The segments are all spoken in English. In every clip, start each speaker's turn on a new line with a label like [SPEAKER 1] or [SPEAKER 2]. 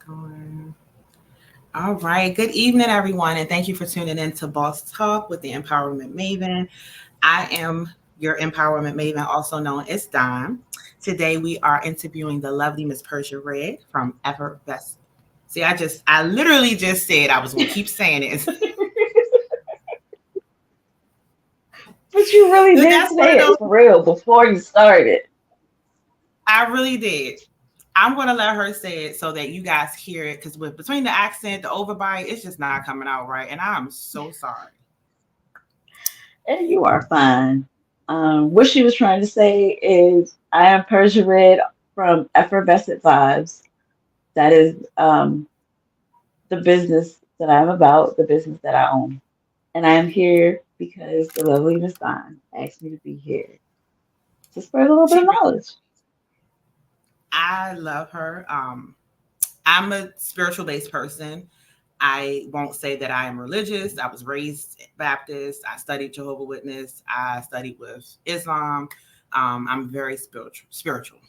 [SPEAKER 1] Going. All right. Good evening, everyone, and thank you for tuning in to Boss Talk with the Empowerment Maven. I am your Empowerment Maven, also known as Dime. Today, we are interviewing the lovely Miss Persia Red from Ephervescent. See, I literally just said I was going to keep saying it.
[SPEAKER 2] But you really did
[SPEAKER 1] That's one of
[SPEAKER 2] say it
[SPEAKER 1] those.
[SPEAKER 2] for real before you started.
[SPEAKER 1] I really did. I'm going to let her say it so that you guys hear it because with between the accent, the overbite, it's just not coming out right, and I'm so sorry.
[SPEAKER 2] And you are fine. What she was trying to say is, I am Persia Red from Ephervescent Vibes. That is the business that I'm about, the business that I own. And I am here because the lovely Miss Dawn asked me to be here to spread a little bit of
[SPEAKER 1] She
[SPEAKER 2] knowledge.
[SPEAKER 1] I love her. I'm a spiritual based person. I won't say that I am religious. I was raised Baptist. I studied Jehovah Witness. I studied with Islam. I'm very spiritual.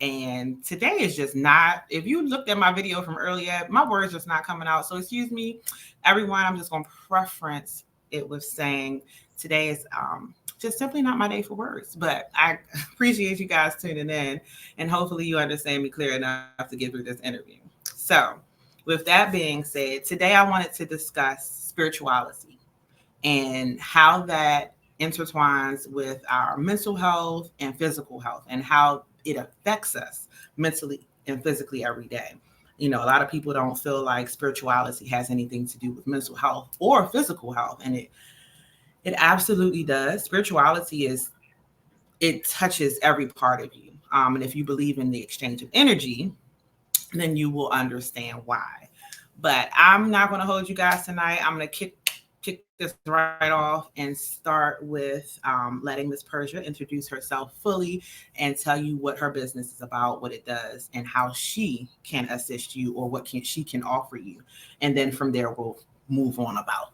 [SPEAKER 1] And today is just not. If you looked at my video from earlier, my words just not coming out. So excuse me, everyone. I'm just going to preference it with saying today is just simply not my day for words. But I appreciate you guys tuning in, and hopefully you understand me clear enough to get through this interview. So, with that being said, today I wanted to discuss spirituality and how that intertwines with our mental health and physical health and how it affects us mentally and physically every day. You know, a lot of people don't feel like spirituality has anything to do with mental health or physical health, and it absolutely does. Spirituality is it touches every part of you. And if you believe in the exchange of energy, then you will understand why. But I'm not going to hold you guys tonight. I'm going to kick this right off and start with letting Miss Persia introduce herself fully and tell you what her business is about, what it does, and how she can assist you or what she can offer you. And then from there, we'll move on about.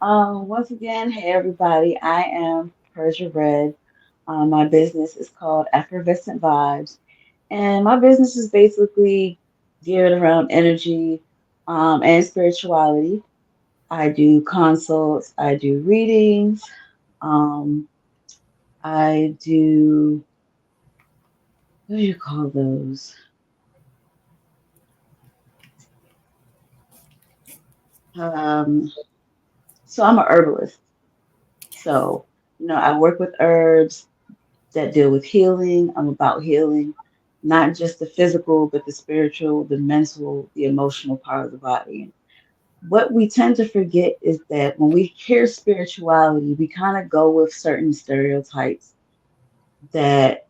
[SPEAKER 2] Once again, hey everybody, I am Persia Red. My business is called Effervescent Vibes, and my business is basically geared around energy and spirituality. I do consults, I do readings, um, I do, what do you call those? Um, so I'm a herbalist. So, I work with herbs that deal with healing. I'm about healing, not just the physical, but the spiritual, the mental, the emotional part of the body. What we tend to forget is that when we hear spirituality, we kind of go with certain stereotypes that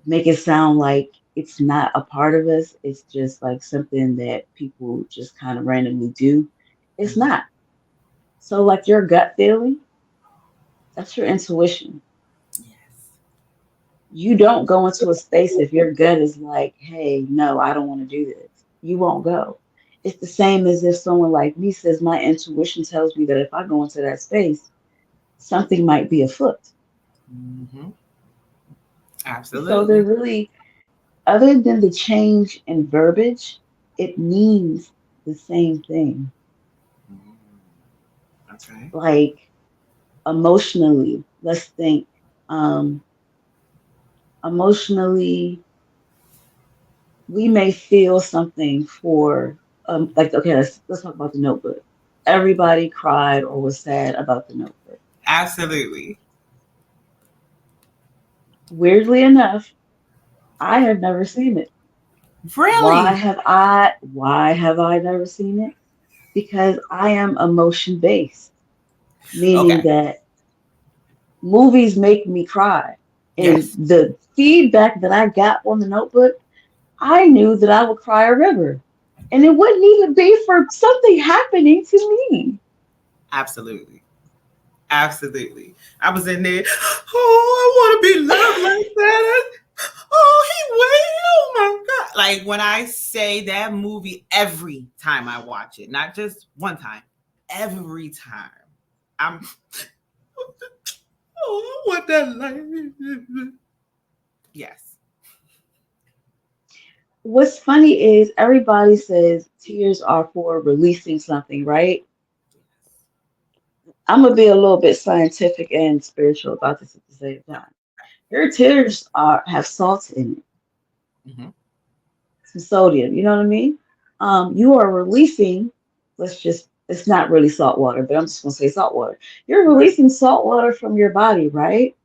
[SPEAKER 2] make it sound like it's not a part of us. It's just like something that people just kind of randomly do. It's not. So, like your gut feeling, that's your intuition.
[SPEAKER 1] Yes.
[SPEAKER 2] You don't go into a space if your gut is like, hey, no, I don't want to do this. You won't go. It's the same as if someone like me says, my intuition tells me that if I go into that space, something might be afoot.
[SPEAKER 1] Mm-hmm.
[SPEAKER 2] So they're
[SPEAKER 1] Absolutely.
[SPEAKER 2] really, other than the change in verbiage, it means the same thing.
[SPEAKER 1] Mhm. Okay.
[SPEAKER 2] Like emotionally, let's think, um, emotionally, we may feel something for like okay, let's talk about the notebook. Everybody cried or was sad about the notebook.
[SPEAKER 1] Absolutely.
[SPEAKER 2] Weirdly enough, I have never seen it.
[SPEAKER 1] Really?
[SPEAKER 2] Why have I never seen it? Because I am emotion based, meaning
[SPEAKER 1] Okay.
[SPEAKER 2] that movies make me cry. And
[SPEAKER 1] Yes.
[SPEAKER 2] the feedback that I got on the notebook, I knew that I would cry a river. And it wouldn't even be for something happening to me.
[SPEAKER 1] Absolutely. Absolutely. I was in there. Oh, I want to be loved like that. Oh, he waited. Oh my God. Like when I say that movie, every time I watch it, not just one time, every time, I'm, oh, I want that life. Yes.
[SPEAKER 2] What's funny is everybody says tears are for releasing something, right?
[SPEAKER 1] Yes.
[SPEAKER 2] I'm gonna be a little bit scientific and spiritual about this at the same time. Your tears are have salt in it,
[SPEAKER 1] Hmm.
[SPEAKER 2] some sodium. You know what I mean? You are releasing. Let's just. It's not really salt water, but I'm just gonna say salt water. You're
[SPEAKER 1] Right.
[SPEAKER 2] releasing salt water from your body, right?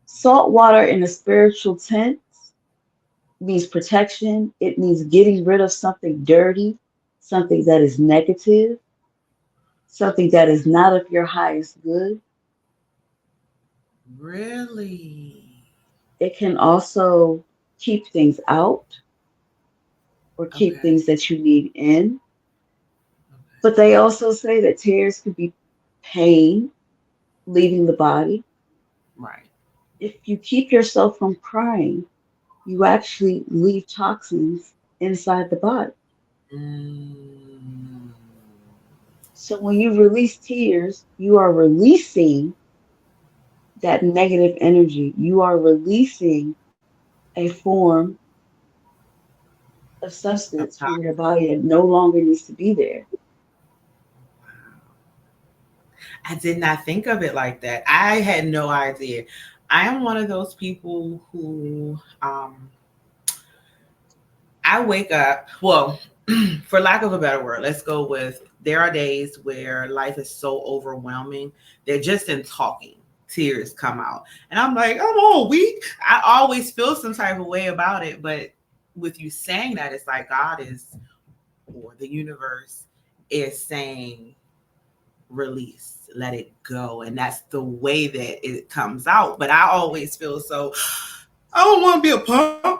[SPEAKER 2] Salt water in a spiritual sense means protection. It means getting rid of something dirty, something that is negative, something that is not of your highest good.
[SPEAKER 1] Really?
[SPEAKER 2] It can also keep things out or keep
[SPEAKER 1] Okay.
[SPEAKER 2] things that you need in. But
[SPEAKER 1] Okay.
[SPEAKER 2] they also say that tears could be pain leaving the body.
[SPEAKER 1] Right.
[SPEAKER 2] If you keep yourself from crying, you actually leave toxins inside the body.
[SPEAKER 1] Mm.
[SPEAKER 2] So when you release tears, you are releasing that negative energy. You are releasing a form of
[SPEAKER 1] Of
[SPEAKER 2] substance from your
[SPEAKER 1] toxic.
[SPEAKER 2] body that no longer needs to be there.
[SPEAKER 1] I did not think of it like that. I had no idea. I am one of those people who I wake up, well, for lack of a better word, let's go with there are days where life is so overwhelming that just in talking, tears come out. And I'm like, I'm all weak. I always feel some type of way about it. But with you saying that, it's like God is, or the universe is saying, release, let it go. And that's the way that it comes out. But I always feel so, I don't want to be a punk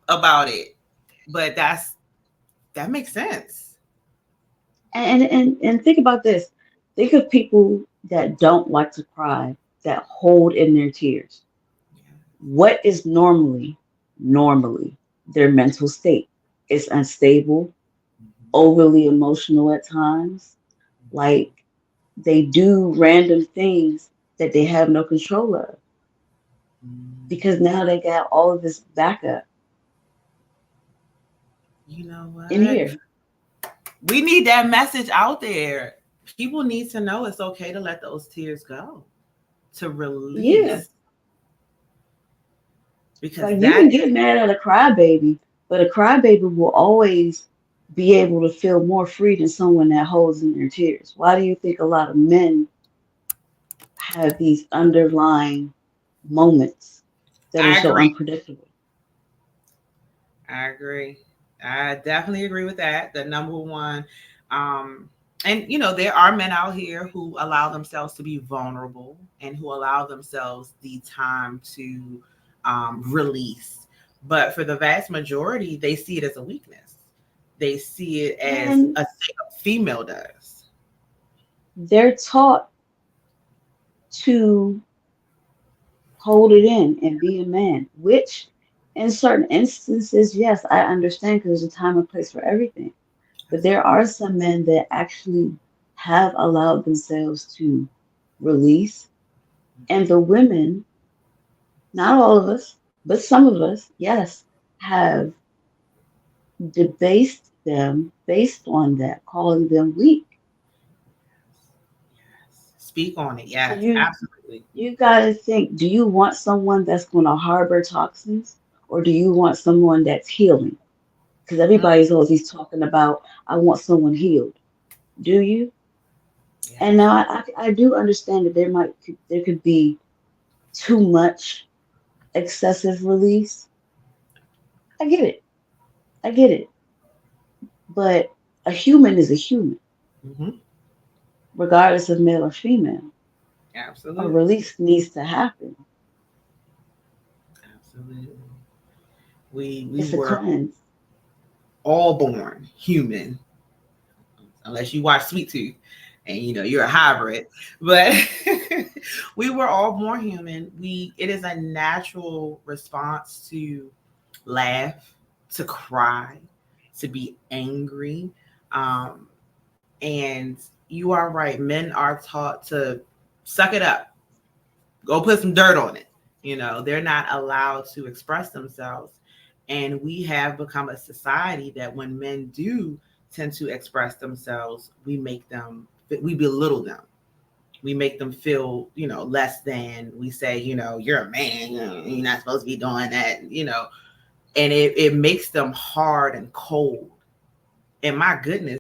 [SPEAKER 1] about it. But that makes sense.
[SPEAKER 2] And think about this. Think of people that don't like to cry, that hold in their tears.
[SPEAKER 1] Yeah.
[SPEAKER 2] What is normally their mental state? It's unstable,
[SPEAKER 1] Mhm.
[SPEAKER 2] overly emotional at times. Like they do random things that they have no control of
[SPEAKER 1] Mhm.
[SPEAKER 2] because now they got all of this backup
[SPEAKER 1] You know
[SPEAKER 2] in
[SPEAKER 1] what?
[SPEAKER 2] here.
[SPEAKER 1] We need that message out there. People need to know it's okay to let those tears go, to
[SPEAKER 2] Yeah.
[SPEAKER 1] release, because
[SPEAKER 2] Like you
[SPEAKER 1] that
[SPEAKER 2] can
[SPEAKER 1] is,
[SPEAKER 2] get mad at a crybaby, but a crybaby will always be able to feel more free than someone that holds in their tears. Why do you think a lot of men have these underlying moments that are
[SPEAKER 1] I
[SPEAKER 2] so
[SPEAKER 1] agree.
[SPEAKER 2] unpredictable?
[SPEAKER 1] I agree. I definitely agree with that. The number one, um, and there are men out here who allow themselves to be vulnerable and who allow themselves the time to release. But for the vast majority, they see it as a weakness. They see it as
[SPEAKER 2] And
[SPEAKER 1] a thing a female does.
[SPEAKER 2] they're taught to hold it in and be a man, which in certain instances, yes, I understand because there's a time and place for everything. But there are some men that actually have allowed themselves to release. And the women, not all of us, but some of us, yes, have debased them based on that, calling them weak.
[SPEAKER 1] Yes. Speak on it.
[SPEAKER 2] So
[SPEAKER 1] Yes,
[SPEAKER 2] you
[SPEAKER 1] absolutely.
[SPEAKER 2] you gotta think, do you want someone that's gonna harbor toxins or do you want someone that's healing? Because
[SPEAKER 1] Mm,
[SPEAKER 2] everybody's always talking about, I want someone healed. Do you? And
[SPEAKER 1] yes.
[SPEAKER 2] now I do understand that there could be too much excessive release. I get it. I get it. But a human is a human,
[SPEAKER 1] Hmm.
[SPEAKER 2] regardless of male or female. A
[SPEAKER 1] Absolutely.
[SPEAKER 2] release needs to happen.
[SPEAKER 1] Absolutely. We
[SPEAKER 2] It's a
[SPEAKER 1] were
[SPEAKER 2] cleanse.
[SPEAKER 1] all born human, unless you watch Sweet Tooth and you're a hybrid. But we were all born human. It is a natural response to laugh, to cry, to be angry. Um, and you are right. Men are taught to suck it up, go put some dirt on it. They're not allowed to express themselves. And we have become a society that when men do tend to express themselves, we belittle them. We make them feel, less than. We say, you're a man, you're not supposed to be doing that. And it makes them hard and cold. And my goodness,